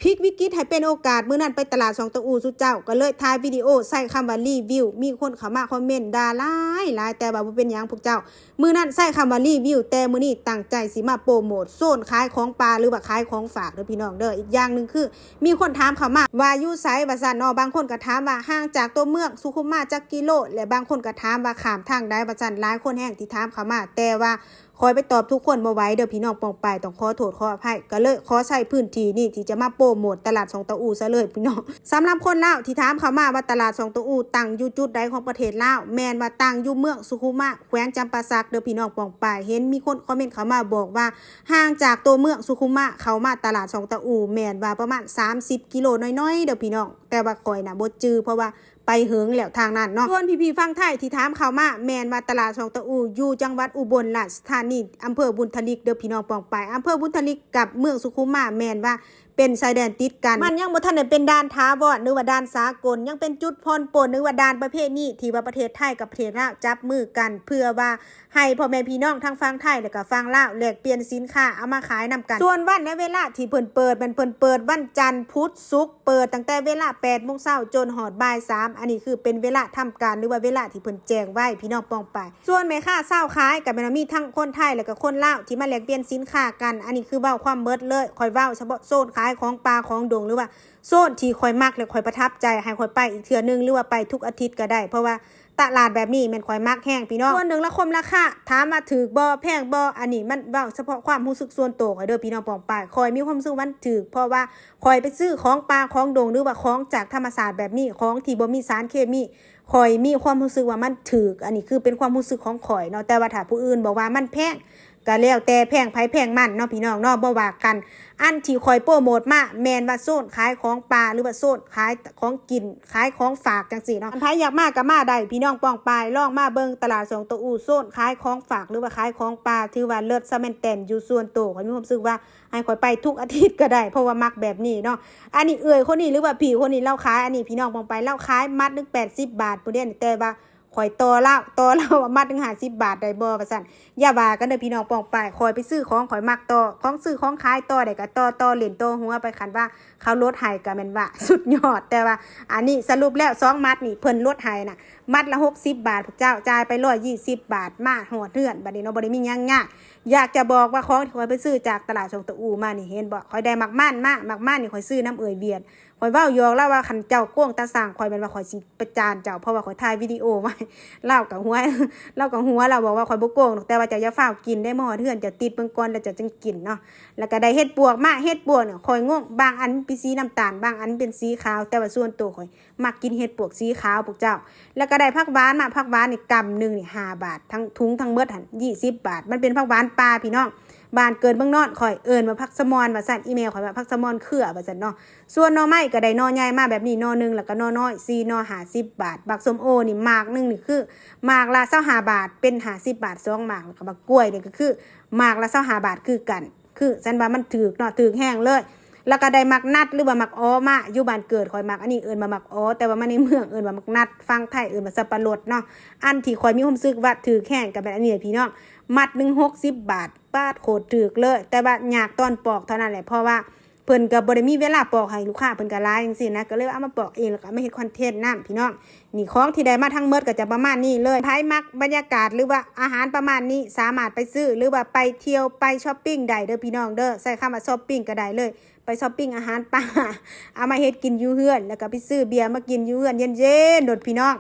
ลิกวิกฤตให้เป็นโอกาสมื้อนั้นไปตลาดสองตะอูสุเจ้าก็เลยถ่ายวิดีโอใส่คำว่ารีวิวมีคนเข้ามาคอมเมนต์ด่าหลายแต่ว่าบ่เป็นหยังพวกเจ้ามื้อนั้นใส่คำว่ารีวิวแต่มื้อนี้ตั้งใจสิมาโปรโมทโซนขายของปลาหรือว่าขายของฝากเด้อพี่น้องเด้ออีกอย่างนึงคือมีคนถามเข้ามาว่าอยู่ไสว่าซั่นเนาะบางคนก็ถามว่าห่างจากตัวเมืองสุขุมมาจักกิโลและบางคนก็ถามว่าข้ามทางใดว่าซั่นหลายคนแฮงที่ถามเข้ามาแต่ว่าคอยไปตอบทุกคนบ่ไหวเด้อพี่น้องปองไปต้องขอโทษขออภัยก็เลยขอใช้พื้นที่นี่ที่จะมาโปรโมทตลาดสองตะอูซะเลยพี่น้องสำหรับคนลาวที่ถามเข้ามาว่าตลาดสองตะอูตั้งอยู่จุดใดของประเทศลาวแม่นว่าตั้งอยู่เมืองสุขุมมาแขวงจำปาสักเด้อพี่น้องปองไปเห็นมีคนคอมเมนต์เข้ามาบอกว่าห่างจากตัวเมืองสุขุมมาเข้ามาตลาดสองตะอูแม่นว่าประมาณ30กิโลน้อยๆเด้อพี่น้องแต่ว่าข่อยน่ะบ่จื้อเพราะว่าไปเหิงแล้วทางนั้นเนาะส่วนพี่ๆฟังไทยที่ถามเข้ามาแม่นว่าตลาดสองตะอูอยู่จังหวัดอุบลราชธานีอำเภอบุญทลิกเด้อพี่น้องปองไปอำเภอบุญทลิกกับเมืองสุขุมมาแม่นว่าเป็นชายแดนติดกันมันยังบ่ทันได้เป็นด่านท้าวรหรือว่าด่านสากลยังเป็นจุดผ่อนปลนหรือว่าด่านประเภทนี้ที่ว่าประเทศไทยกับประเทศลาวจับมือกันเพื่อว่าให้พ่อแม่พี่น้องทั้งฝั่งไทยและก็ฝั่งลาวแลกเปลี่ยนสินค้าเอามาขายนำกันส่วนวันและเวลาที่เพิ่นเปิดมันเพิ่นเปิดวันจันทร์พุธศุกร์เปิดตั้งแต่เวลา 8:00 นจนฮอดบ่าย 3:00 อันนี้คือเป็นเวลาทำการหรือว่าเวลาที่เพิ่นแจ้งไว้พี่น้องปองไปส่วนแม่ค้าเช้าขายก็แม่นมีทั้งคนไทยและก็คนลาวที่มาแลกเปลี่ยนสินค้ากันอันนี้คือเว้าความเบิดเลยค่อยเว้าเฉพาะโซนขายของปลาของดงหรือว่าโซนที่ข่อยมักและข่อยประทับใจให้ข่อยไปอีกเทื่อนึงหรือว่าไปทุกอาทิตย์ก็ได้เพราะว่าตลาดแบบนี้แม่นข่อยมักแห้งพี่น้องส่วนหนึ่งละคมราคาถามว่าถูกบ่แพงบ่อันนี้มันเว้าเฉพาะความรู้สึกส่วนตัวข่อยเด้อพี่น้องปองปายข่อยมีความรู้สึกว่ามันถูกเพราะว่าข่อยไปซื้อของปลาของดงหรือว่าของจากธรรมชาติแบบนี้ของที่บ่มีสารเคมีข่อยมีความรู้สึกว่ามันถูกอันนี้คือเป็นความรู้สึกของข่อยเนาะแต่ว่าถ้าผู้อื่นบอกว่ามันแพงก็แล้วแต่แพงไผแพงมันเนาะพี่น้องเนาะบ่ว่ากันอันที่คอยโปรโมทมาแมนว่าโซนขายของปลาหรือว่าโซนขายของกินขายของฝากจังซี่เนาะอันไผอยากมาก็มาได้พี่น้องป้องปายลองมาเบิ่งตลาดสองตะอูโซนขายของฝากหรือว่าขายของปลาถือว่าเลิศซะแม่นแต้นอยู่ส่วนตัวข้อยมีความรู้สึกว่าให้ข้อยไปทุกอาทิตย์ก็ได้เพราะว่ามักแบบนี้เนาะอันนี้คนนี้หรือว่าพี่คนนี้เล่าขายอันนี้พี่น้องป้องปายเล่าขายมัดนึง80 บาทพุ่นเด้แต่ว่าข่อยต่อเรามัดถึง50 บาทได้บ่ว่าซั่นอย่าว่ากันเด้อพี่น้องป้องปายข่อยไปซื้อของข่อยมักต่อของซื้อของขายต่อได้ก็ต่อเล่นต่อหัวไปคันว่าเขาลดให้ก็แม่นว่าสุดยอดแต่ว่าอันนี้สรุปแล้ว2มัดนี่เพิ่นลดให้น่ะมัดละ60 บาทพวกเจ้าจ่ายไป120 บาทมาฮอดเฮือนบัดนี้เนาะบ่ได้มีหยังยากอยากจะบอกว่าของที่ข่อยไปซื้อจากตลาดสองตะอูมานี่เห็นบ่ข่อยได้มักม่านนี่ข่อยซื้อน้ำเวียดข่อยเว้าหยอกแล้วว่าคันเจ้าโกงตาสร้างข่อยแม่นว่าข่อยสิประจานเจ้าเพราะว่าข่อยถ่ายวิดีโอไว้เล่ากับหัวเราบอกว่าข่อยบ่โกงแต่ว่าเจ้าอย่าฟ้าวกินได้มาฮอดเฮือนเจ้าติดเบิ่งก่อนแล้วเจ้าจึงกินเนาะแล้วก็ได้เฮ็ดปวกมาเฮ็ดปวกเนี่ยข่อยงงบางอันเป็นสีน้ำตาลบางอันเป็นสีขาวแต่ว่าส่วนตัวข่อยมักกินเฮ็ดปวกสีขาวพวกเจ้าแล้วก็ได้ผักหวานมาผักหวานนี่กำนึงนี่5 บาททั้งถุงทั้งเบิดหั่น20 บาทมันเป็นผักหวานปลาพี่น้องบ้านเกินเบิ่งนอนข่อยเอิ้นว่าผักสะมอนว่าซั่นอีเมลข่อยว่าผักสะมอนเครือว่าซั่นเนาะส่วนหน่อไม้ก็ได้หน่อใหญ่มาแบบนี้หน่อนึงแล้วก็หน่อน้อย4หน่อ50 บาทบักส้มโอนี่หมากนึงนี่คือหมากละ25 บาทเป็น50 บาท2หมากแล้วก็บักกล้วยนี่ก็คือหมากละ25 บาทคือกันคือซั่นว่ามันถูกเนาะถูกแห้งเลยแล้วก็ได้มักนัดหรือว่ามักอ้อมาอยู่บ้านเกิดข่อยมักอันนี้เอิ้นว่ามักอ้อแต่ว่ามันในเมืองเอิ้นว่ามักนัดฟังไทยเอิ้นว่าสับปะรดเนาะอันที่ข่อยมีความรู้สึกว่าถูกแห้งก็เป็นอันนี้พี่น้องมัดนึง60 บาทปาดโคตรถูกเลยแต่ว่ายากตอนปอกเท่านั้นแหละเพราะว่าเพิ่นก็บ่ได้มีเวลาปอกให้ลูกค้าเพิ่นก็หลายจังซี่นะก็เลยเอามาปอกเองแล้วก็มาเฮ็ดคอนเทนต์นำพี่น้องนี่ของที่ได้มาทั้งหมดก็จะประมาณนี้เลยไผมักบรรยากาศหรือว่าอาหารประมาณนี้สามารถไปซื้อหรือว่าไปเที่ยวไปช้อปปิ้งได้เด้อพี่น้องเด้อใช้คำว่าช้อปปิ้งก็ได้เลยไปช้อปปิ้งอาหารป่าเอามาเฮ็ดกินอยู่เฮือนแล้วก็ไปซื้อเบียร์มากินอยู่เฮือนเย็นๆโดดพี่น้อง